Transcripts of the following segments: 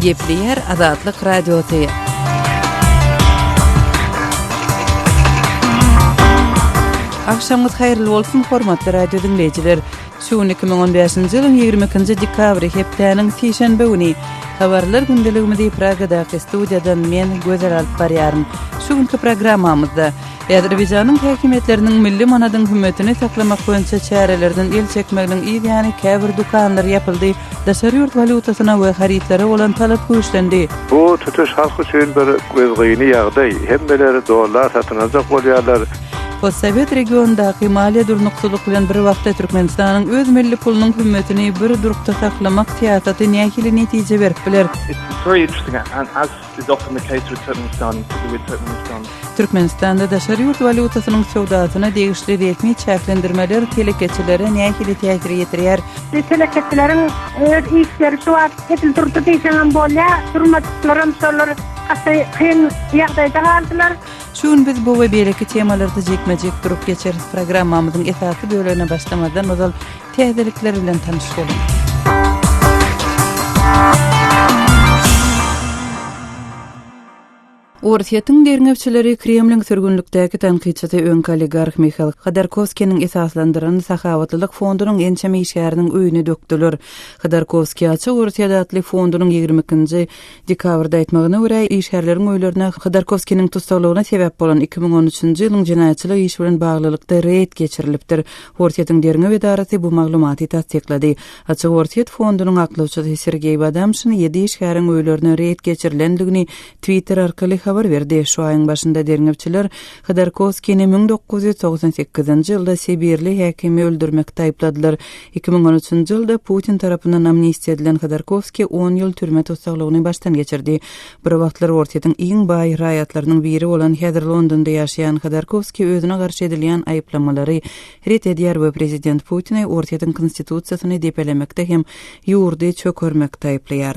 Gepleyer Azatlyk Radiosu. Akşamınız hayırlı olsun hormatly radio dinleyijiler. Şu 2015-nji ýylyň 22-nji dekabry hepdeniň şeýşembe güni habarlar gündeligimizi Pragadaky studiýadan men Gözel alyp barýarym. Şu günkü programmamyzda Azerbaýjanyň häkimetleriniň milli manadyň hümmetini saklamak boýunça çärelerden el çekmeginiň ýa-ni käbir dukanlar ýapyldy. Daşary ýurt valutasyna we haritlara bolan talap güýçlendi. Bu tutuş halky üçin bir gözgýyny ýagdaý. Hemmeleri dollar satynajak bolýarlar. Postsovet regionundaky maliýe durnukçylyk bilen bir wagtda Türkmenistanyň öz milli pulunyň hümmetini bir durukda saklamak siýasaty nähili netije berip biler. It's very interesting, and as is often the case with Turkmenistan, Türkmenistanda daşary ýurt valutasynyň sowdasyna degişli resmi çäklendirmeler telekeçilere nähili täsir ýetirýär. Telekeçilerin öz işleri şu var, etil turtu diýsen bolýa, durmadyklaryň şolar kyn ýagdaýda galdylar. Şun biz bu we beleki temalarda jekmejek durup geçeriz. Programmamyzyň esasy bölümine başlamadan ozal täzelikler bilen tanışyp Ortiýatyň derňewçileri Kremliň sürgünlükdäki tanqidçisi öňki oligark Mikhail Khodorkovskiyň esaslandyran Sahavatlylyk fondunyň ençeme işgäriniň öýüne dökdiler. Khodorkovskiy açyk Ortiýada atly fondunyň 22-nji dekabrda aýtmagyna görä, işgärleriň öýlerine Khodorkovskiýnyň tutsaklagyna sebäp bolan 2013-nji ýylyň jinaýatçylyk işi bilen baglylykda reýt geçirilipdir. Ortiýatyň derňew edarasy bu maglumaty tasdiklady. Açyk Ortiýat fondunyň aklawçysy Sergey Badamşyn 7 işgäriň öýlerine reýt geçirilendigini Twitter arkaly habar berdi. Şu aýyň başynda derňewçiler Khodorkovskiýni 1998-nji ýylda Sibirli häkimi öldürmekde aýpladylar. 2013-nji ýylda Putin tarapyndan amnistiýa edilen Khodorkovskiy 10 ýyl türme tutsaklagyny başdan geçirdi. Bir wagtlar Ortiýatyň iň baý raýatlarynyň biri bolan häzir Londonda ýaşaýan Khodorkovskiy özüne garşy edilen aýplamalary ret edýär we prezident Putini Ortiýatyň konstitusiýasyny depelemekde hem ýurdy çökermekde aýplaýar.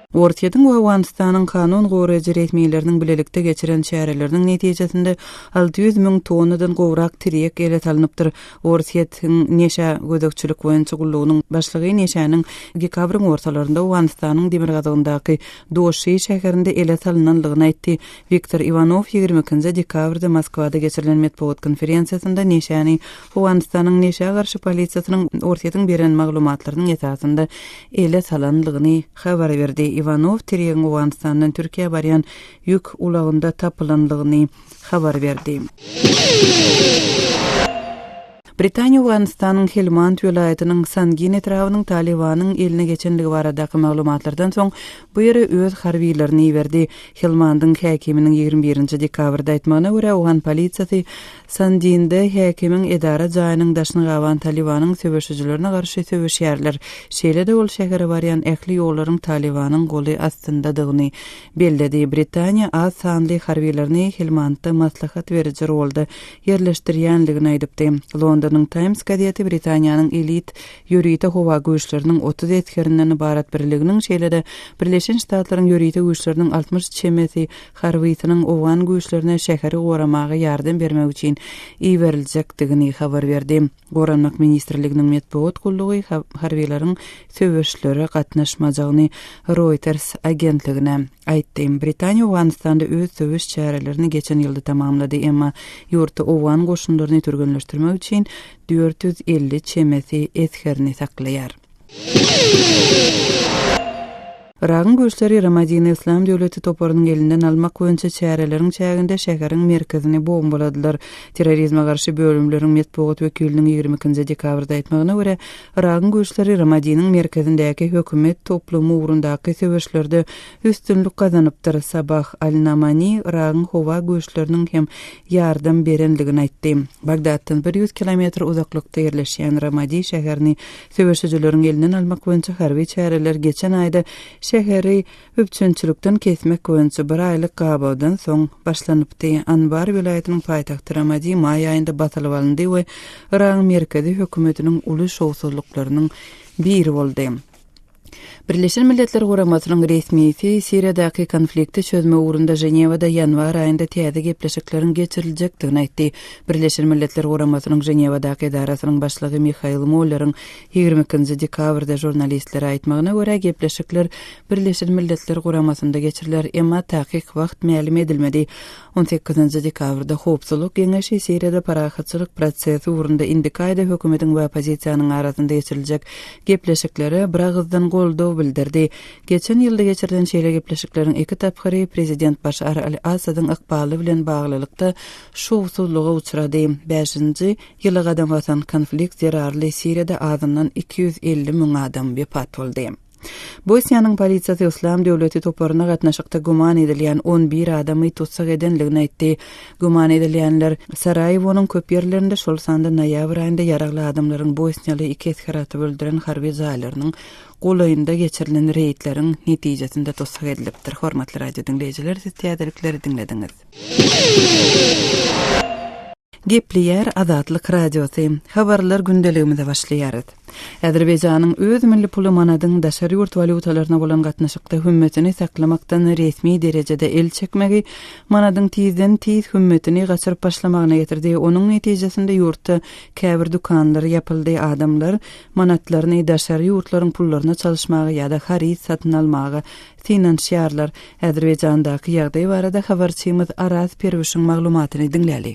Ortiýatyň we Awganystanyň kanun goraýjy resmiýetleriniň bilelikde geçiren çäreleriniň netijesinde 600.000 tonnadan gowrak tirek ele alınıpdyr. Ortiýatyň neşe gödekçilik boýunça gullugynyň başlygy neşäniň dekabryň ortalarynda Awganystanyň Demirgazagyndaky Doşy şäherinde ele alynanlygyny aýtdy. Viktor Ivanov 22-nji dekabrda Moskwada geçirilen matbuat konferensiýasynda neşäni Awganystanyň neşe garşy polisiýasynyň Ortiýatyň beren maglumatlarynyň esasynda ele salanlygyny habar berdi. Ivanov Tiregen Awganistandan Türkiýe barýan ýük ulagynda tapylanlygyny habar berdi. Britaniýa Awganystanyň Helmand welaýatynyň Sangin etrawynyň Talibanyň eline geçenligi baradaky maglumatlardan soň bu ýere öz harbiýlerini berdi. Helmandyň häkiminiň 21-nji dekabrda aýtmagyna görä Awgan polisiýasy Sandinde häkimiň edara jaýynyň daşyny gawan Talibanyň söwüşçilerine garşy söwüşýärler. Şeýle-de ol şähere barýan ähli ýollaryň Talibanyň goly astyndadygyny belledi. Britaniýa az sanly harbiýlerini Helmandda maslahat beriji rolda ýerleşdirýänligini aýdypdy. Londonyň Times gazieti Britaniýanyň elit ýörüýte howa güýçleriniň 30 etkerinden ibarat birliginiň şeýle-de Birleşen Ştatlaryň ýörüýte güýçleriniň 60 çemesi harbiýatynyň Awgan güýçlerine şäheri goramaga ýardam bermek üçin iýeriljekdigini habar berdi. Goranmak ministrliginiň matbuat gullugy harbiýleriň söwüşlere gatnaşmajagyny Reuters agentligine aýtdy. Britaniýa Awganystanda öz söwüş çärelerini geçen ýylda tamamlady, emma ýurtda Awgan goşunlaryny türgünleşdirmek üçin 450 çemesi etkerini saklaýar. Iraqyň güýçleri Ramadini İslam döwleti toparynyň elinden almak boýunça çäreleriň çäginde şäheriň merkezini bombaladylar. Terrorizme garşy bölümleriň matbuat wekiliniň 22-nji dekabrda aýtmagyna görä, Iraqyň güýçleri Ramadiniň merkezindäki hökümet toplumy urundaky söwüşlerde üstünlük gazanypdyr. Sabah al-Namani Iraqyň howa güýçleriniň hem ýardam berenligini aýtdy. Bagdaddan 100 kilometr uzaklykda ýerleşýän Ramadi şäherini söwüşçileriň elinden almak boýunça harby çäreler geçen aýda şäheri öpçünçülükden kesmek boýunça bir aýlyk gabawdan soň başlanypdy. Anbar welaýatynyň paýtagty Ramadi maý aýynda batylyp alındy we Irak merkezi hökümetiniň uly şowsuzlyklarynyň biri boldy. Birleşen Milletler Guramasynyň resmisi Siriýadaky konflikti çözme ugrunda Jenewada ýanwar aýynda täze gepleşiklerin geçiriljakdygyny aýtdy. Birleşen Milletler Guramasynyň Jenewadaky edarasynyň başlygy Michael Mollerin 20-nji dekabrda jurnalistlere aýtmagyna görä gepleşikler Birleşen Milletler Guramasynda geçiriler, emma taýyk wagt ma'lum edilmedi. 18-nji dekabrda Howpsuzlyk Geňeşi Siriýada parahatçylyk prosesi ugrunda indikaýda hökümetiň we opozisiýanyň arasynda geçiriljek gepleşiklere bir agızdan goldaw bildirdi. Geçen ýylda geçirilen şeýle gepleşiklerin iki tapgyry prezident Başar al-Asadyň ykbaly bilen baglylykda şowsuzlyga uçrady. 5-nji ýyly gadam watan konflikt zerarly Siriýada azyndan 250 000 adam wepat boldy. Bosniýanyň polisiýasy Islam döwleti toplaryna gatnaşykda guman edilýän 11 adamy tutsak edenligini aýtdy. Guman edilýänler Sarayewonyň köp ýerlerinde şol sanda noýabr aýynda ýaragly adamlaryň Bosniýaly iki eskeraty öldüren harby zaýlarynyň golaýynda geçirilen reýtleriň netijesinde tutsak edilipdir. Hormatly radio dinleýijiler, siz täzelikleri dinlediňiz. Gepliýär Azatlyk radiosy. Habarlar gündeligimizde başlaýar. Azerbaýjanyň öz milli puly manadyň daşary ýurt walutalarına bolan gatnaşykda hümmetini saklamakdan resmi derejede el çekmegi manadyň tiz hümmetini gaçyryp başlamagyna getirdi. Onuň netijesinde ýurtda käbir dukanlar ýapyldy. Adamlar manatlaryny daşary ýurtlaryň pullaryna çalışmagy ýa-da haris satyn almagy finansiýarlar. Azerbaýjandaky ýagdaý barada habarçymyz Araz Perwişiň maglumatyny dinläli.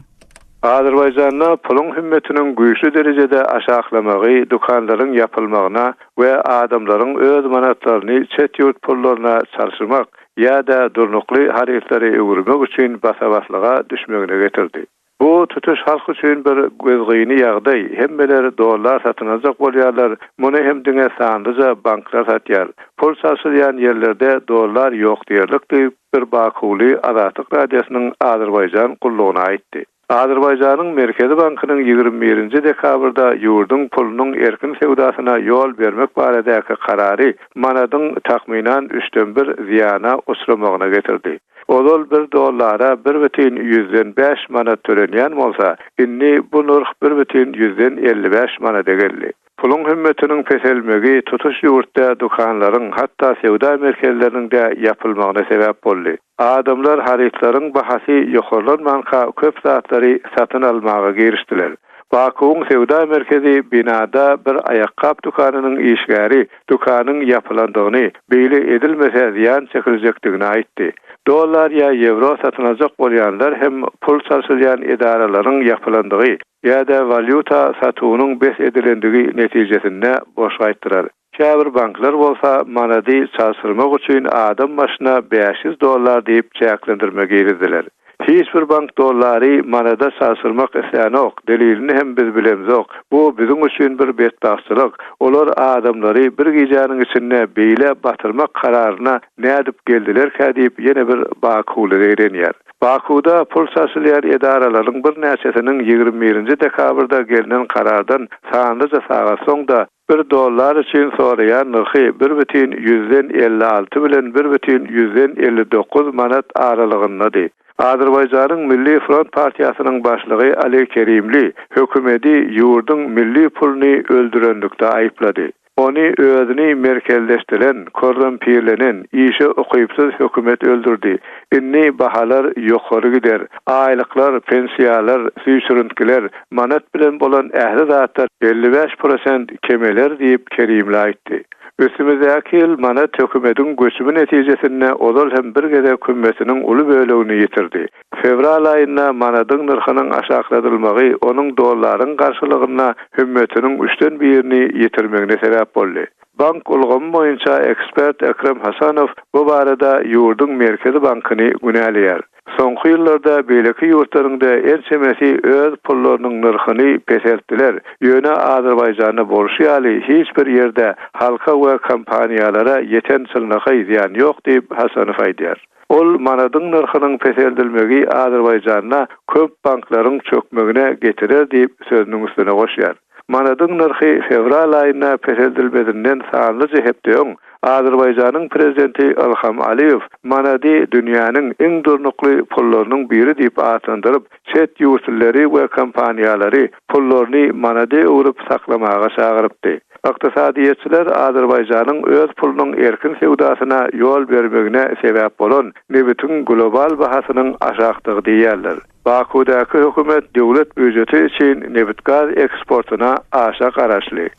Azerbaýjanda pulun hümmetiniň güýçlü derejede aşaklamagy, dukanlaryň ýapylmagyna we adamlaryň öz manatlaryny çet ýurt pullaryna çalşyrmak ýa-da durnukly hareketlere öwürmek üçin basabaslyga düşmegine getirdi. Bu tutuş halk üçin bir gözgýyny ýagdaý. Hemmeleri dollar satyn aljak bolýarlar. Muny hem diňe sandyja banklar satýar. Pul çalşyrýan ýerlerde dollar ýok diýerlik diýip bir bakuly Azatlyk radiosynyň Azerbaýjan gullugyna aýtdy. Azerbaýjanyň Merkezi Bankynyň 21-nji dekabrda ýurdun pulunyň erkin sewdasyna ýol bermek baradaky karary manadyň tahminan 3/1 ziýana uçramagyna getirdi. Olal $1 1,105 manat törenýän bolsa, inni bu narh 1,155 manat geldi. Pulun hümmetiniň peselmegi tutuş ýurtda dukanlaryň hatda sewda merkezlerinde ýapylmagyna sebäp boldy. Adamlar haritlaryň bahasy ýokarlanmanka köp satlary satyn almagy girişdiler. Bakuň sewda merkezi binada bir ayakkap dukanynyň işgäri dukanyň ýapylandygyny, beýle edilmese ziýan çekiljekdigini aýtdy. Dollar ýa euro satyn aljak bolýanlar hem pul çalşyrýan edaralaryň ýapylandygy ýa-da valuta satywynyň bes edilendigi netijesinde boş gaýtdyrar. Käbir banklar bolsa manady çalşyrmak üçin adam başyna $500 diýip çäklendirme girdiler. Hiç bir bank dollary manada çalşyrmak isänok, delilini hem biz bilemzok. Bu bizim üçin bir betbaxçylyk. Olar adamlary bir gecäniň içinde beýle batyrmak kararyna nädip geldiler diýip ýene bir bakuly eýrenýär. Bakuda pul çalşyrýan edaralaryň bir näçesiniň 21-nji dekabrda gelinen karardan sandyja sagat soňda $1 için sorayan narhy 1,156 bilen 1,159 manat aralygyndady. Azerbaýjanyň Milli Front Partiýasynyň başlygy Ali Kerimli hökümeti ýurdun milli puluny öldürenlikde aýplady. Onu özüni merkezleştiren, korrumpirlenen, işe okypsuz hökümet öldürdi. Inni bahalar ýokary gider. Aýlyklar, pensiýalar, süýsürüntkiler, manat bilen bolan ähli zatlar 55% kemeler diýip Kerimli aýtdy. Üstümizdäki ýyl manat hökümetiň göçümi netijesinde olal hem bir gede kümmesiniň uly bölegini ýitirdi. Fevral aýynda manadyň narhynyň aşakladylmagy onuň dollaryň garşylygyna hümmetiniň 3/1-ni ýitirmegine sebäp boldy. Bank ulgamy boýunça ekspert Ekrem Hasanow bu barada ýurdun Merkezi Bankyny günälýär. Soňky ýyllarda beýleki ýurtlaryňda erçemesi öz pullarynyň narhyny peseltdiler. Ýöne Azerbaýjanyň bolşýaly hiç bir ýerde halka we kompaniýalara ýeten çylnaky ziýan ýok diýip Hasanow aýdýar. Ol manadyň narhynyň peseldilmegi Azerbaýjanyna köp banklaryň çökmegine getirer diýip sözüniň üstüne goşýar. Manadyň narhy fevral aýynda peseldilmedinden sanly jehepdeň Azerbaýjanyň prezidenti Ilham Aliýew manady dünýäniň iň durnukly pullarynyň biri diýip atandyryp, çet ýurtları we kompaniýalary pullaryny manady urup saklamaga çagyrypdy. Iqtisadiyetçiler Azerbayjanyň öz pulunyň erkin sewdasyna yol bermegine sebäp bolan nebitüň global bahasynyň aşagdygy diýerler. Bakudaky hökümet döwlet büdjeti üçin nebit gaz eksportuna aşa garaşly.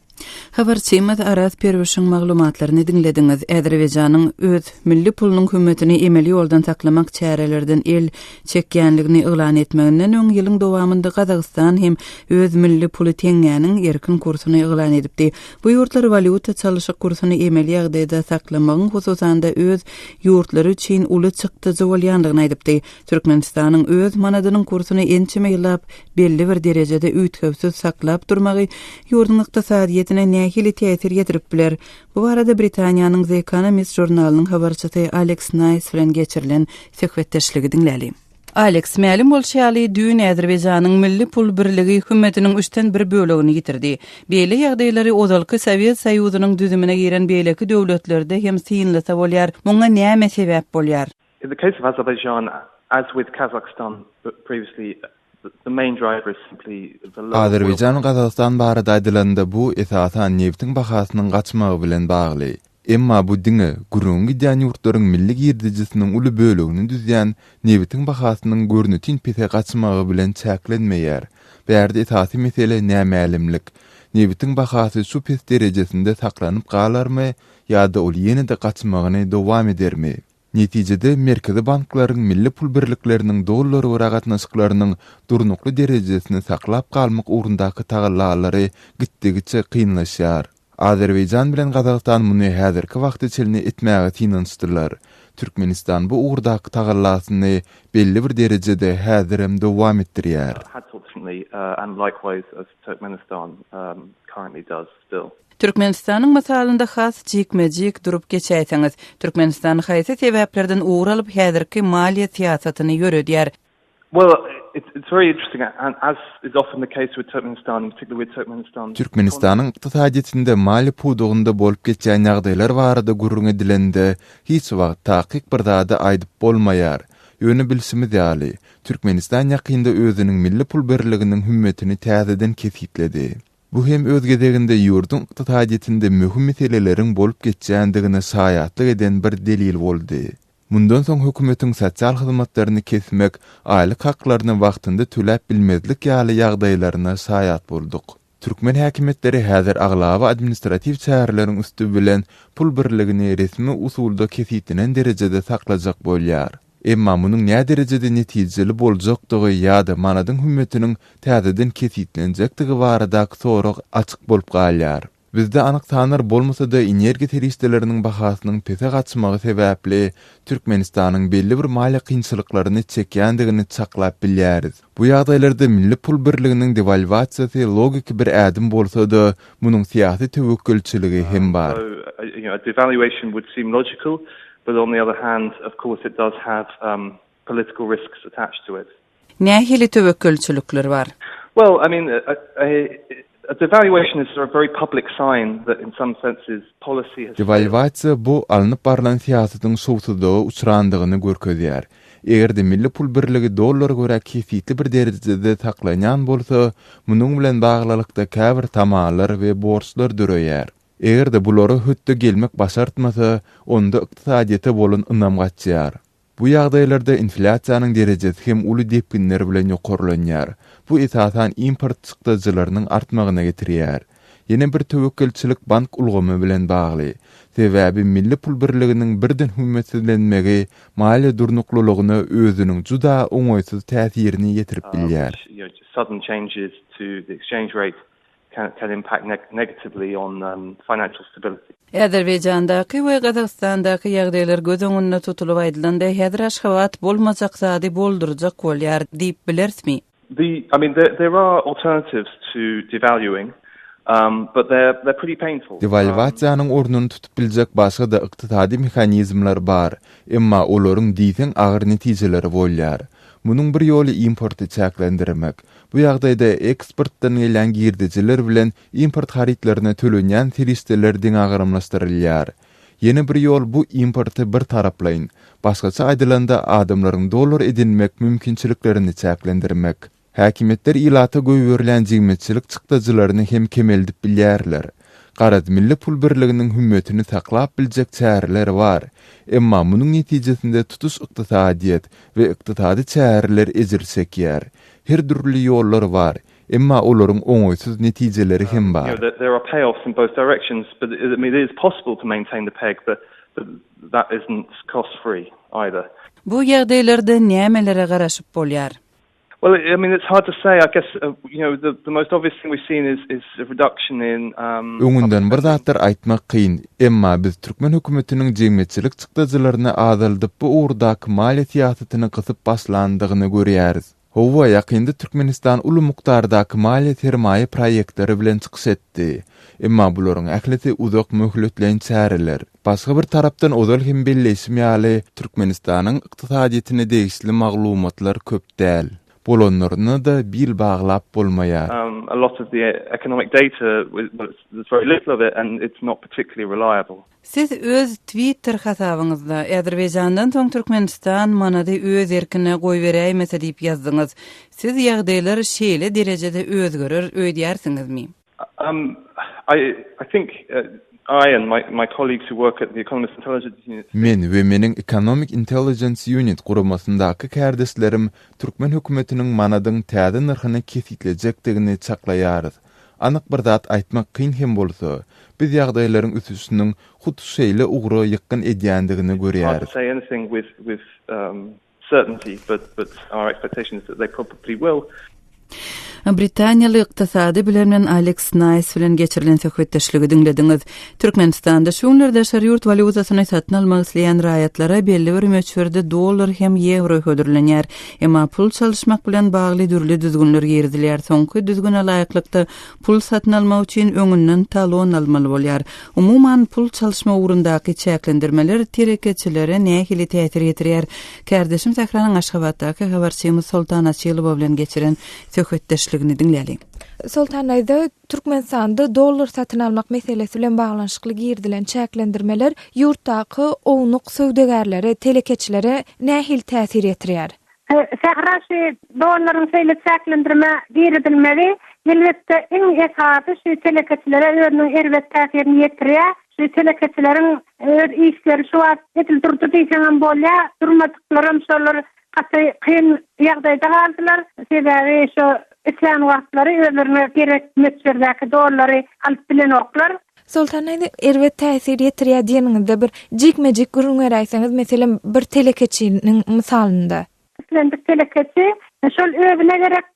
Habarçymat Aras Perwişiň maglumatlaryny dinlediňiz. Azerbaýjanyň öz milli pulunyň hümmetini emeli ýoldan saklamak çärelerden el çekýänligini ýylan etmeginden öň ýylyň dowamında Gazagystan hem öz milli puly teňgäniň erkin kursuny ýylan edipdi. Bu ýurtlar valyuta çalyşyk kursuny emeli ýagdaýda saklamagyň hususanda öz ýurtlary üçin uly çykdyjy bolýandygyny aýdypdy. Türkmenistanyň öz manadynyň kursuny ençeme ýyllap belli bir derejede üýtgewsiz saklap durmagy ýurduň ykdysadyetine nähili täsir ýetirip biler. Bu arada Britaniýanyň The Economist jurnalynyň habarçysy Alex Nice bilen geçirilen söhbetdeşligi dinläli. Alex, mälim bolşaly düň Azerbaýjanyň milli pul birligi hökümetiniň 3/1 bölegini ýitirdi. Beýle ýagdaýlary ozalky Sowet Soýuzynyň düzümine giren beýleki döwletlerde hem synlasa bolýar. Muňa näme sebäp bolýar? In the case of Azerbaijan, as with Kazakhstan previously, the main driver is simply the low. Azerbaýjan Gazagystan barada aýdylanda bu esasan neftiň bahasynyň gaçmagy bilen bagly. Emma bu diňe gurrun gidýän ýurtlaryň milli girdijisiniň uly bölegini düzýän neftiň bahasynyň görnütin pete gaçmagy bilen çäklenmeýär. Bärde esasy mesele nämälimlik. Neftiň bahasy şu pes derejesinde saklanyp galarmy ýa-da ol ýene-de gaçmagyny dowam edermi? Netijede merkezi banklaryň milli pul birlikleriniň dollar we gatnaşyklarynyň durnukly derejesini saklap galmak ugrundaky tagallalary gitdigiçe kynlaşýar. Azerbaýjan bilen Gazagystan muny häzirki wagtda çelini etmäge tinançdyrlar. Türkmenistan bu ugrundaky tagallasyny belli bir derejede häzir hem dowam etdirýär. And likewise as Turkmenistan currently does still. Türkmenistanyň masalynda has jikmejik durup geçäýseňiz, Türkmenistan haýsy sebäplerden uğralyp häzirki maliýe siýasatyny ýöredýär. Well, it's very interesting, and as is often the case with Turkmenistan, particularly with Turkmenistan. Türkmenistanyň ykdysadyetinde mali pudugynda bolup geçýän ýagdaýlar barada gurrun edilende hiç wagt takyk bir zada aýdyp bolmaýar. Ýöne bilsimiz ýaly, Türkmenistan ýakynda özüniň milli pul birliginiň hümmetini täzeden kesitledi. Bu hem öz gezeginde ýurduň ykdysadyetinde möhüm meseleleriň bolup geçýändigine saýatlyk eden bir delil boldy. Mundan soň hökümetiň sosial hyzmatlaryny kesmek, aýlyk haklaryny wagtynda töläp bilmezlik ýaly ýagdaýlaryna saýat bolduk. Türkmen häkimetleri häzir aglaby administrativ çäreleriň üstü bilen pul birligini resmi usulda kesitinen derejede saklajak bolýar. Emma munyň näme derejede netijeli boljakdygy ýa-da manadyň hümmetiniň täzeden kesitlenjekdigi baradaky sorag açyk bolup galýar. Bizde anyk tanır bolmasa-da energiýa terişdeleriniň bahasynyň pese gaçmagy sebäpli Türkmenistanyň belli bir mali kynçylyklaryny çekýändigini çaklap bilýäris. Bu ýagdaýlarda milli pul birliginiň devalwasiýasy logik bir ädim bolsa-da munyň siýasy töwekkülçiligi hem bar. Devaluation would seem logical, but on the other hand, of course, it does have political risks attached to it. Nähili töwekkülçilikler bar? Well, I mean, a devaluation is a very public sign that in some senses policy has... Devalwasiýa bu alınıp barılan siýasatyň şowsudyga uçrandygyny görkezýär. Eger de milli pul birligi dollar görä kesitli bir derejede saklanýan bolsa, munyň bilen baglylykda käbir tamalar we borçlar döreýär. Eger de bulary hötde gelmek başartmasa, onda ykdysadyete bolan ynam gaçýar. Bu ýagdaýlarda inflasiýanyň derejesi hem uly depkinler bilen ýokarlanýar. Bu esasan import çykdyjylarynyň artmagyna getirýär. Ýene bir töwekkülçilik bank ulgamy bilen bagly. Sebäbi milli pul birliginiň birden hümmetlenmegi mali durnuklulygyny özüniň juda oňoýsuz täsirini ýetirip bilýär. Sudden changes to the exchange rate can impact negatively on financial stability. Azerbaýjandaky we Gazagstandaky ýagdaýlar göz öňünde tutulyp aýdylanda häzir aşgabat bolmajak zady boldurjak bolýar diýip bilersmi? There are alternatives to devaluing, but they're pretty painful. Devalwasiýanyň ornuny tutup biljek başga da ykdysady mehanizmler bar, emma olaryň diýsen agyr netijeleri bolýar. Munyň bir ýoly importy çäklendirmek. Bu ýagdaýda eksportdan gelen girdijiler bilen import haritlaryna tölenýän terişdeler diň agyrymlaşdyrylýar. Ýene bir ýol bu importy bir taraplaýyn. Başgaça aýdylanda adamlaryň dollar edinmek mümkinçiliklerini çäklendirmek. Häkimetler ilata göýberilen jigmetçilik çykdyjylaryny hem kemeldip bilýärler. Garad milli pul birliginiň hümmetini taklap biljek çäreler bar. Emma munyň netijesinde tutus ykdysadyet we ykdysady çäreler ezirsek ýer. Her türlü ýollar bar. Emma olaryň oňoýsuz netijeleri hem bar. There are payoffs in both directions, but it is possible to maintain the peg, but that isn't cost-free either. Bu ýagdaýlarda nämelere garaşyp bolýar? Well, I mean, it's hard to say. I guess the most obvious thing we've seen is a reduction in. Öňünden bir zatlar aýtmak kyn. Emma biz Türkmen hökümetiniň jemgyýetçilik çykdyjylaryna azaldyp bu uğurdaky maliýet ýatytyny gysyp baslandygyny görýäris. Howa ýakynda Türkmenistan uly mukdardaky maliýet sermaýe proýektleri bilen çykyş etdi. Emma bularyň ähleti uzak möhletleýän çäreler. Başga bir tarapdan ozal hem belleşim ýaly Türkmenistanyň ykdysadyetine degişli maglumatlar köp däl. Bolonlaryny da bil baglap bolmaýar. A lot of the economic data, there's very little of it, and it's not particularly reliable. Siz öz Twitter hasabyňyzda Azerbaýjandan soň Türkmenistan manady öz erkine goý beräýmese diýip ýazdyňyz. Siz ýagdaýlar şeýle derejede özgerer öýdýärsiňizmi? I think I and my colleagues who work at the Economist Intelligence Unit. Men we meniň Economic Intelligence Unit guramasyndaky kärdeslerim Türkmen hökümetiniň manadyň täze narhyny kesitleýekdigini çaklaýarys. Anyk bir zat aýtmak kyn hem bolsa, biz ýagdaýlaryň üstüniň hutsşeýle ugry ýykyn edýändigini görýäris. Say anything with certainty, but our expectation is that they probably will. Britaniýaly ykdysady bilimden Alex Nice bilen geçirilen söhbetdeşligi dinlediňiz. Türkmenistanda şu günlerde şeýurt walutasyny satyn almak isleýän raýatlara belli bir möçberde dollar hem euro hödürlenýär. Emma pul çalyşmak bilen bagly dürli düzgünler girdilýär. Soňky düzgüne laýyklykda pul satyn almak üçin öňünden talon almaly bolýar. Umuman pul çalyşma ugrundaky çäklendirmeler terekeçilere nähili täsir ýetirýär. Kardeşim Sahranyň Aşgabatdaky habarçymyz Sultan Asylyba bilen geçiren söhbetdeşligini dinleýäli. Sultan aýdy, Türkmenistanda dollar satyn almak meselesi bilen baglanşykly girdilen çäklendirmeler ýurtdaky ownuq söwdegärlere, telekeçilere nähil täsir ýetirýär? Sahraşy dollaryň seýle çäklendirme girdilmeli. Elbetde iň esasy şu telekeçilere özüniň erwet täsirini ýetirýär. Şu telekeçileriň öz işleri şu wagt edildirdi diýsen bolýar, durmadyklaryň şolar kyn ýagdaýda galdylar. Sebäbi şu islam wagtlary özlerine gerek möçberdäki dollary alyp bilen oklar. Sultan aýdy, erwet täsir ýetirýär diýeniňizde bir jikmejik gurrun eräýseňiz, meselem bir telekeçiniň misalynda. İslamdy telekeçi şol özüne gerek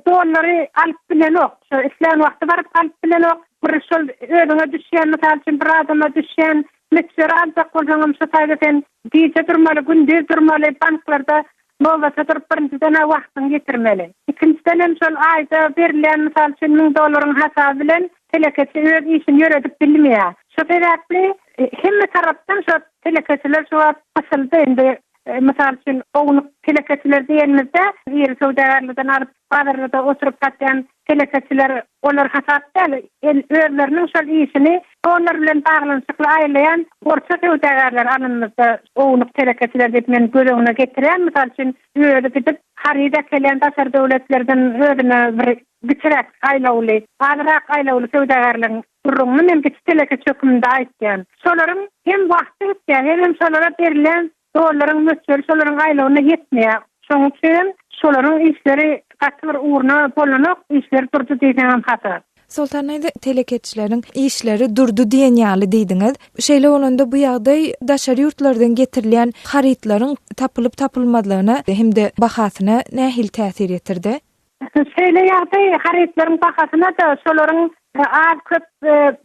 dollary alyp bilen ok. Şu islam wagty baryp alyp bilen ok. Bir şol özüne düşýän, mysal üçin bir adama düşýän möçber alsak bolsaňam şu taýdaten diýje durmaly, günde durmaly, banklarda bolsa durup birinciden wagtyny getirmeli. İkinciden hem şol aýda berilen mysal üçin $1000 hasaby bilen telekeçi öz işini ýöredip bilmeýär. Şu sebäpli hemme tarapdan şu telekeçiler şu asylda indi mysal üçin ownuq telekeçiler diýenimizde ýer söwdägärlerden aryp bazarda oturup gatýan telekeçiler olar hasapda özleriniň şol işini onlar bilen baglanşykly aýlayan orta söwdägärler anymyzda ownuq telekeçiler diýip men göreňine getirýän. Mysal üçin öýle gidip harida kelen daşar döwletlerden özüne bir bitirek aýlawly, azrak aýlawly söwdägärler durumny men telekeçi hökümde aýtýan. Şolaryň hem wagty geçýär, hem şolara berilen dollaryň möçberi şolaryň aýlawyna ýetmeýär. Şoň üçin şolaryň işleri gatlyr uğruna bolanok işleri durdy diýen hata. Sultan aýdy, telekeçileriň işleri durdy diýen ýaly diýdiňiz. Şeýle bolanda bu ýagdaý daşary ýurtlardan getirilýän harytlaryň tapylyp tapylmadygyna hem-de bahasyna nähil täsir ýetirdi? Şeýle ýagdaý harytlaryň bahasyna da şolaryň az köp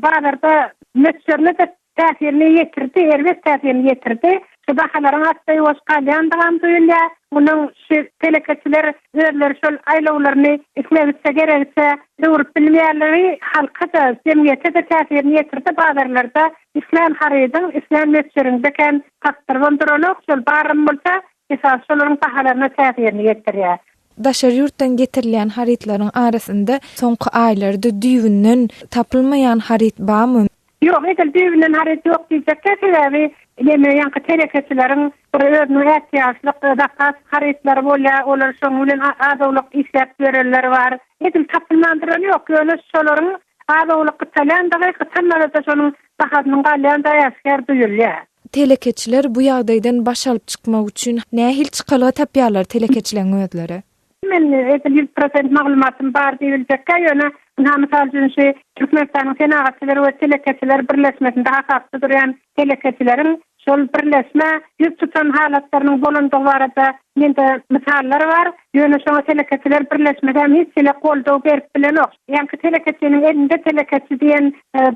bazarda möçberine de täsirini ýetirdi, elbet täsirini ýetirdi. Şu bahalaryň atdy oşgalýandygan duýulýar. Munyň şu telekeçiler özleri şol aýlawlaryny ismegitse gerekse durup bilmeýärleri halka da jemgyýete de täsirini ýetirdi. Bazarlarda islam harydyň, islam möçberinde faktor bolduranok şol barym bolsa, esas şolaryň bahalaryna täsirini ýetirýär. Daşary ýurtdan getirilýän harytlaryň arasynda soňky aýlarda düýünden tapylmaýan haryt barmy? Yok, edil düýünden haryt ýok diýjekkä sebäbi ýene telekeçileriň özüne ähtiýaçlyk dakas harytlary bolýar, olar şoň bilen azawlyk işläp bererler bar. Edil tapylmandyran ýok, ýöne şolaryň Ağalık qıtalan da qıtanlara da şonun bahadynyň galyan da asker duyulýar. Telekeçiler bu ýagdaýdan baş alyp çykmak üçin nähil çykalyga tapýarlar telekeçilerin özleri? Men 100% maglumatym bar diýiljekkä ýöne misal üçin Türkmenistanyň senagatçylary we telekeçiler birleşmesinde hakykly duran telekeçilerin şol birleşme ýüz tutan halatlarynyň bolandygy barada mende misallar bar. Ýöne şoňa telekeçiler birleşmeden hiç ele goldaw berip bilenok. Ýa-ni telekeçiniň elinde telekeçi diýen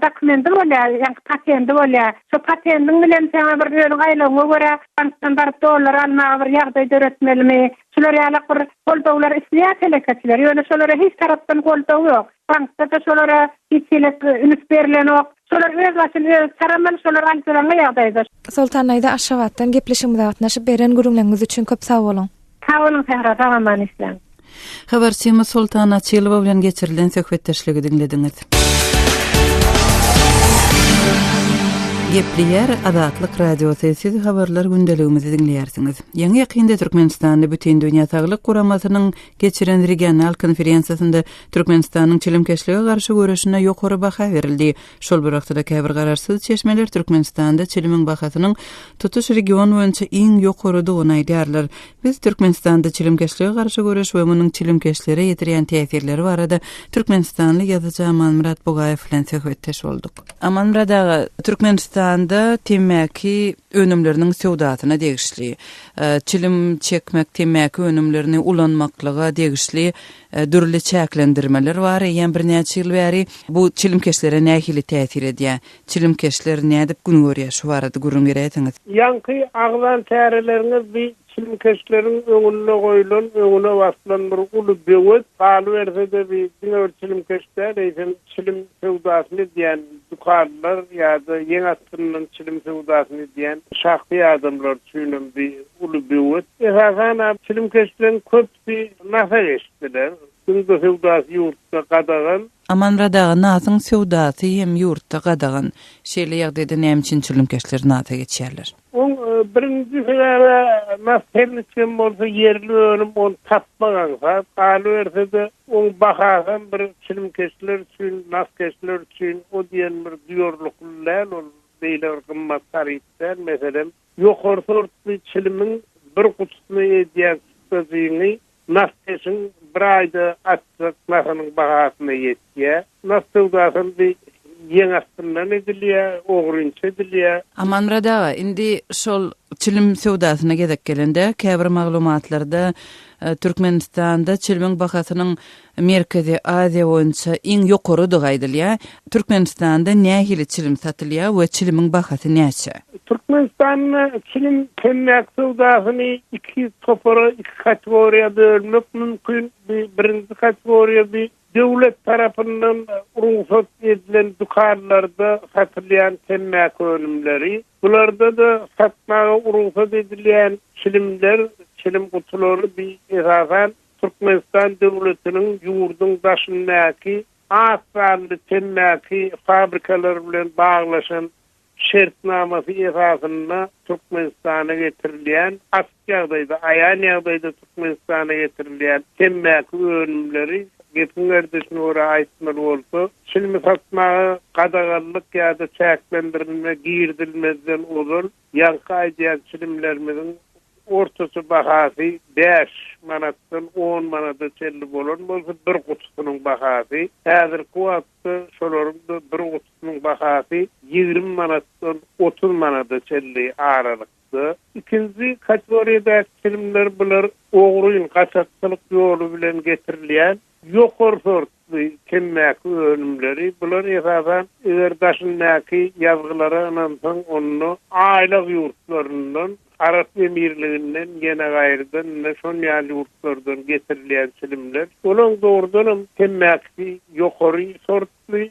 dokumenty bolýar, ýa-ni patenty bolýar. Şo patentyň bilen sana bir ýöne aýlagyna görä bankdan barıp dollar almagy bir ýagdaý döretmelimi? Şolar ýaly bir goldawlar isleýär telekeçiler. Ýöne şolara hiç tarapdan goldaw ýok. Bankda da şolara hiç ele ünüt berilenok. Şolar öz başyny taramal şolar altyran ýagdaýda. Sultan Aýda Aşgabatdan gepleşigimize gatnaşyp beren gurulmaňyz üçin köp sag bolun. Sag bolun Ferhat agaman islam. Habarçymy Sultan Açylowa bilen geçirilen söhbetdeşligi dinlediňiz. Gepleýär Adatlyk radiosyny siz habarlar gündeligimizi dinleýärsiňiz. Ýa-ni ýakynda Türkmenistanda bütün dünýä saglyk guramasynyň geçiren regional konferensiýasynda Türkmenistanyň çilimkeşlige garşy görüşine ýokary baha berildi. Şol bir wagtda käbir gararsyz çeşmeler Türkmenistanda çilimiň bahasynyň tutuş region boýunça iň ýokarydygyny aýdýarlar. Biz Türkmenistanda çilimkeşlige garşy görüş we munyň çilimkeşlere ýetirýän täsirleri barada Türkmenistanly ýazgıçy Amanmurat Bogaýew bilen söhbetdeş bolduk. Amanmurat aga, Türkmenistanda temmäki önümlerinin sewdatyna degişli, çilim çekmek temmäki önümlerini ulanmaklyga degişli dürli çäklendirmeler bar. Ýa-ni bir näçe ýyl bäri bu çilimkeşlere nähili täsir edýär? Çilimkeşler nädip gün görýär? Şu barada gurrun berätiňiz. Ýanky aglan täreleriniz bir çilimkeşlerin öňüne goýulan, öňüne basılan bir uly böwet, galy bersede bir diňe çilimkeşler, eýsem çilim sewdasyny diýen dukanlar ýa-da ýeň atlynyň çilim sewdasyny diýen şahsy adamlar üçin bir uly böwet. Esasen çilimkeşlerin köpsi nasa geçdiler. Günde sewdasy ýurtda gadagan. Amanmurat aga, nasyň sewdasy hem ýurtda gadagan. Şeýle ýagdaýda näme üçin çilimkeşler nasa geçýärler? Birinci sırada nasıl için bolsa yerli önüm onu tapmagansa, galy bersede onu bakagan bir çilimkeşler üçün, naskeşler üçün o diyen bir diyorluklular, o beýle bir gymmat taryplar, meselem ýokary sortly çilimin bir kutusuna edýän süýüni naskeşiň bir aýda atsak nasanyň bahasyna ýetýär. Naskeşden bir ýeň astyndan edilýär, ogrunça edilýär. Amanmurat aga, indi şol çilim sewdasyna gezek gelende käbir maglumatlarda Türkmenistanda çilimiň bahasynyň Merkezi Aziýa boýunça iň ýokarydygy aýdylýar. Türkmenistanda nähili çilim satylýar we çilimiň bahasy näçe? Türkmenistanyň çilim temmäk sewdasyny iki topara, iki kategoriýa bölmek mümkin. Birinji kategoriýa bir devlet tarafından ruhsat edilen dukanlarda satılyan temmäk önümleri. Bularda da satmağa ruhsat edilen çilimler, çilim kutuları bir esasen Türkmenistan devletinin yurdun daşındaki asarlı temmäki fabrikalar bilen bağlaşan şertnamasy esasında Türkmenistana getirilýän, asýagdaýda, aýan ýagdaýda Türkmenistana getirilýän temmäki önümleri geçenlerde şunu aýtmaly bolsa, çilimi satmagy gadaganlyk ýa-da çäklendirilme, girdilmezden uzun, ýanky aýdýan çilimlerimiň ortasy bahasy 5 manatdan 10 manata çelli bolan bolsa bir kutusynyň bahasy häzirki wagtda şolaryň bir kutusynyň bahasy 20 manatdan 30 manata çelli aralykda. İkinji kategoriýada çilimler bular ogruýun gaçakçylyk ýolu bilen getirilýän ýokary sortly temmäki önümleri. Bular esasen eger daşyndaky ýazgylara anansaň onu aýlyk ýurtlaryndan Arap emirliginden gene gaýrydan şon ýaly ýurtlardan getirilýän çilimler. Olaň dogrudan temmäki ýokary sortly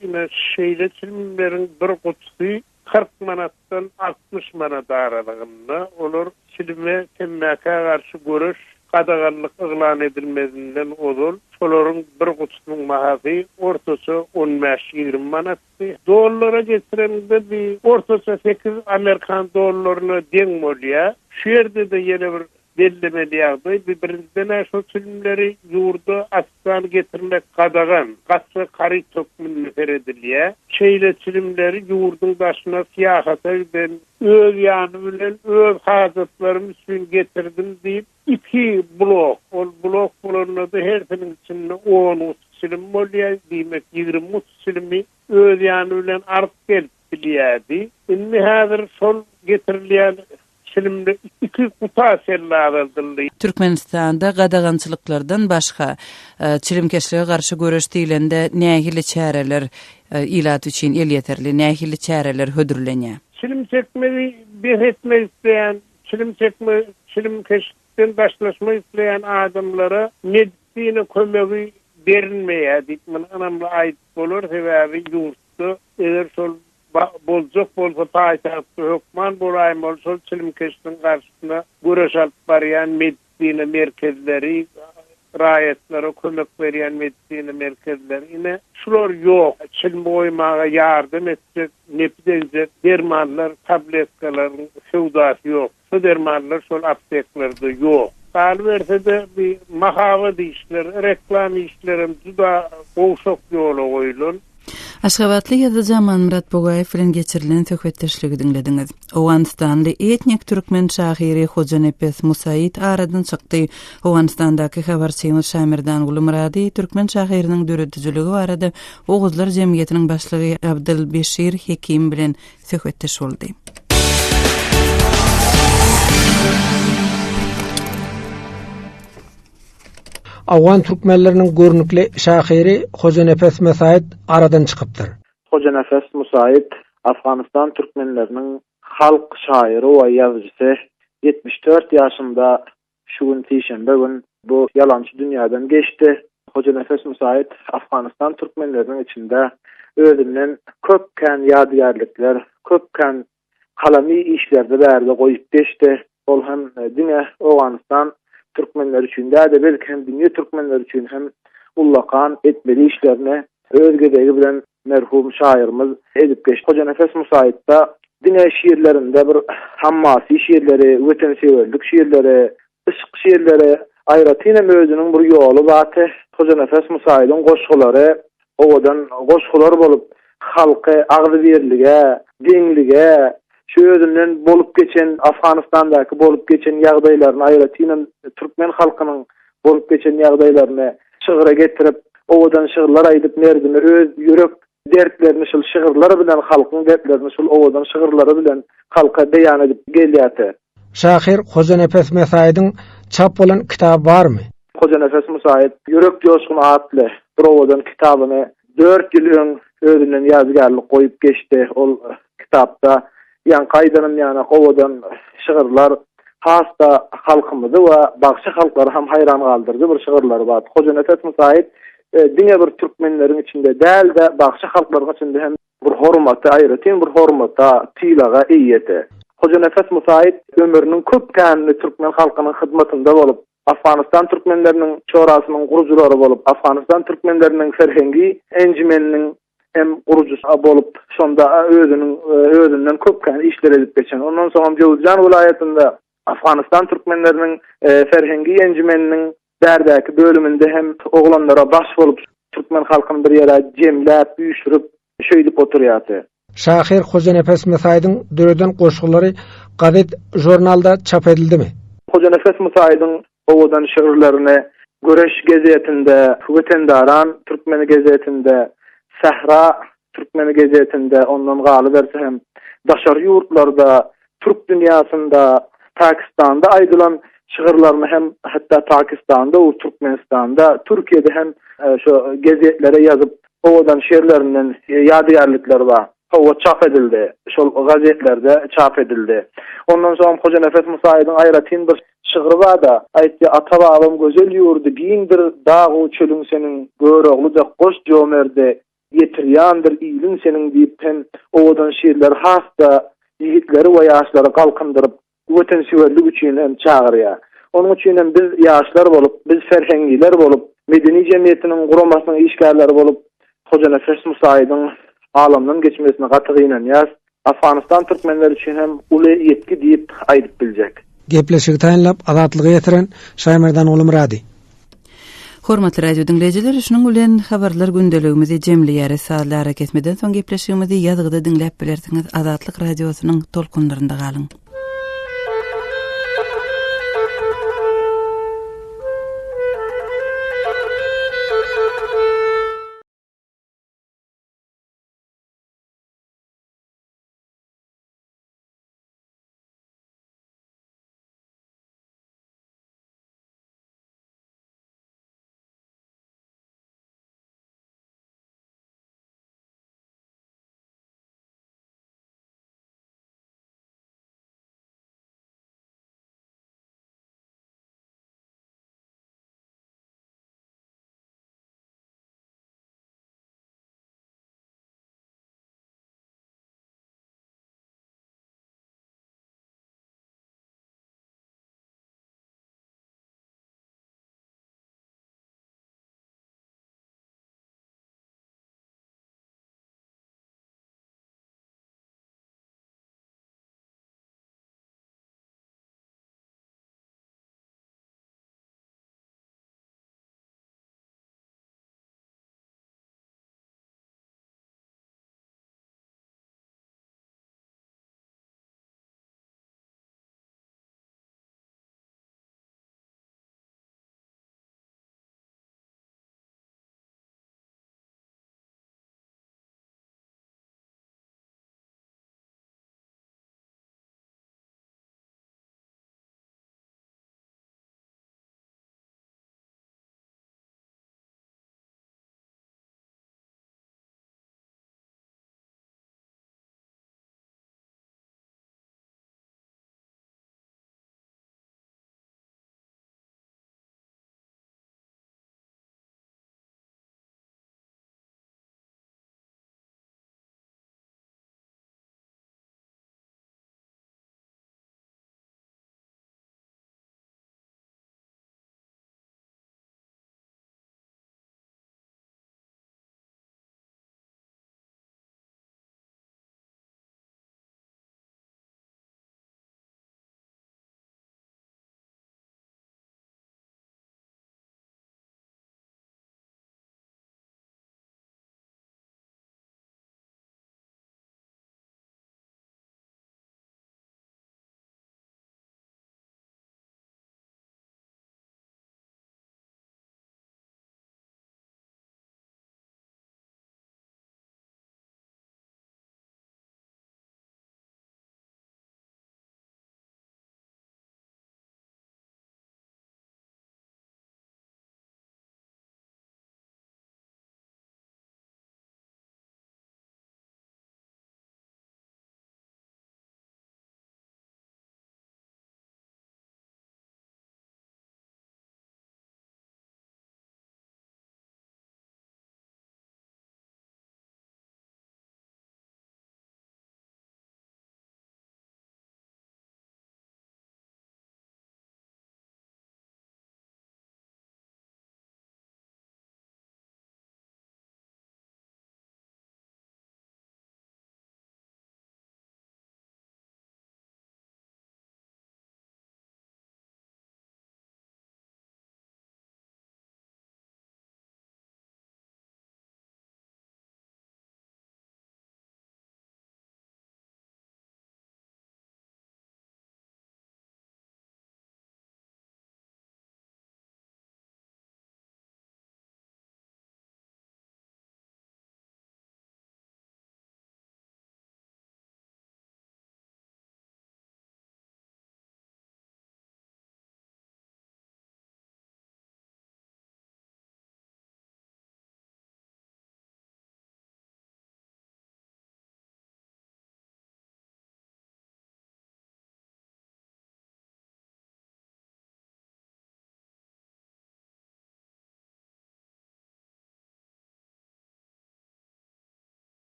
şeýle çilimleriň bir kutusy 40 manatdan 60 manat aralygynda. Olar çilime temmäke garşy görüş gadaganlyk yglan edilmezinden olur. Şolaryň bir kutusynyň bahasy ortasy 15-20 manat. Dollara getirende bir ortasy 8 Amerikan dollaryna deň bolýar. Şu ýerde de ýene bir bellemeli birbirinden şu çilimleri yurda aslan getirmek kadagan, katsa kari tökmünü ferediliye, şeyle çilimleri yurdun başına siyahata ben öz yanı bilen öz hazatlarım için getirdim deyip 2 blok, o blok bulunmadı her senin içinde 10 çilim molya demek 20 çilimi öz yanı bilen art gelip biliyadi. İnni hazır sol getirilen çilimde 2 kuta sellarıldı. Türkmenistanda gadagançylyklardan başga çilimkeşlige garşy göreş diýilende nähili çäreler ilat üçin el yeterli, nähili çäreler hödürlenýär. Çilim çekmeyi bir etmek isteyen, çilimkeşlikten başlaşma isteyen adamlara medisine kömegi verilmeye dikmen önemli ait bolur sebebi yurtda eğer sol bolcak bolsa paytahtı hukman bolayım olsa çilimkeşliğin karşısında güreş alıp barayan medisine merkezleri, rayetlere kömek veren medisine merkezleri yine şular yok. Çilim oymağa yardım edecek, nepidecek dermanlar, tabletkaların sevdası yok. Şu dermanlar sol apteklerde yok. Kalverse de bir mahava işler, reklam işlerim juda goşok yolu koyulun. Aşgabatly ýazyjy Murat Bogaýew bilen geçirilen töhbetdeşligi dinlediňiz. Owanistanly etnik türkmen şahyry Hoja Nefes Musaýit aradan çykdy. Owanistandaky habarçyny Şamirdan Gulmurady türkmen şahyrynyň döredijiligi barada Oguzlar Jemgyýetiniň başlygy Abdylbeşir Hekim bilen söhbetdeş boldy. Awgan türkmenleriniň görnükli şahyry Hoja Nefes Musaýit aradan çykypdyr. Hoja Nefes Musaýit Afganistan türkmenleriniň halk şaýry we ýazgysy 74 ýaşynda şu gün tişembe gün bu ýalançy dünýäden geçdi. Hoja Nefes Musaýit Afganistan türkmenleriniň içinde özünden köpkän ýadygärlikler, köpkän kalamy işlerde bärde goýup geçdi. Ol hem diňe Awganistan Türkmenler üçin de belki hem dünya Türkmenler üçin hem ullakan etmeli işlerini özgedegi bilen merhum şairimiz edip geçti. Hoja Nefes Musaýitda dine şiirlerinde bir hammasi şiirleri, wetensewerlik şiirleri, ışık şiirleri aýratynam özüniň bir ýolu baty. Hoja Nefes Musaýityň goşgulary owadan goşgular bolup halky agdy berlige, diňlige şu özünden bolup geçen Afganistandaky bolup geçen ýagdaýlaryny aýratynam türkmen halkynyň bolup geçen ýagdaýlaryny şygyra getirip owadan şygyrlar aýdyp merdimi öz ýürek dertlerini şol şygyrlar bilen halkyň dertlerini şol owadan şygyrlary bilen halka beýan edip gelýär. Şahyr Hoja Nefes Musaýityň çap bolan kitap barmy? Hoja Nefes Musaýit Ýürek ýoşguny atly bir owadan kitabyny 4 ýyl özünden ýazgarlyk goýup geçdi. Ol kitapda yan kaydının yana owadan şygyrlar hasta halkymyzy we bagşy halklary hem hayran galdyrdy bir şygyrlary bar. Hoja Nefes Musaýit diňe bir türkmenleriň içinde däl de bagşy halklaryň içinde hem bir hormaty aýratyn bir hormata tilaga eýeti. Hoja Nefes Musaýit ömrüniň köpkänini türkmen halkynyň hyzmatynda bolup Afganistan türkmenleriniň çorasynyň gurujulary bolup Afganistan türkmenleriniň ferhengi enjimeniň hem gurucusy bolup şonda özünden köpkän işler edip geçen. Ondan soň Jowzjan vilayetinde Afganistan türkmenleriniň ferhengi enjimeniň därdäki bölüminde hem oglanlara baş bolup türkmen halkyny bir ýere jemläp üýşürip şeýdip oturýardy. Şahyr Hoja Nefes Musaýityň döreden goşgulary gazet jurnalda çap edildimi? Hoja Nefes Musaýityň owadan şygyrlaryny Göreş gezetinde, Wetendaran Türkmeni gezetinde, Sahra Türkmeni gezetinde ondan galy berse hem daşary ýurtlarda, Türk dünýasynda, Pakistanda aýdylan şygyrlaryny hem hatda Pakistanda we Türkmenistanda, Türkiýede hem şu gezetlere ýazyp owadan şeýerlerinden ýadygärlikler bar. O çap edildi. Şol gazetlerde çap edildi. Ondan soň Hoja Nefes Musaýityň aýratyn bir şygyry bar da, aýtdy ata-babam gözel ýurdy, giňdir dağı çölüň seniň göroglyda goş jomerde yetirýändir ýylyň seniň diýip hem owadan şeýerler hasta ýigitleri we ýaşlary galkyndyryp wetensewerlik üçin hem çagyrýar. Onuň üçin hem biz ýaşlar bolup, biz ferhengiler bolup, medeni jemgyýetiniň guramasynyň işgärleri bolup, Hoja Nefes Musaýityň alamdan geçmesine gatygynan ýaz, Afganistan türkmenleri üçin hem uly ýetki diýip aýdyp biljek. Gepleşigi taýinlap azatlygy ýetiren Şaýmardan oğlum Radi. Hormatly radio dinleyijiler, şunuň bilen habarlar gündeligimizi jemleýär saatlara kesmeden soň gepleşigimizi ýazgyda dinläp bilersiňiz. Azatlyk radiosynyň tolkunlarynda galyň.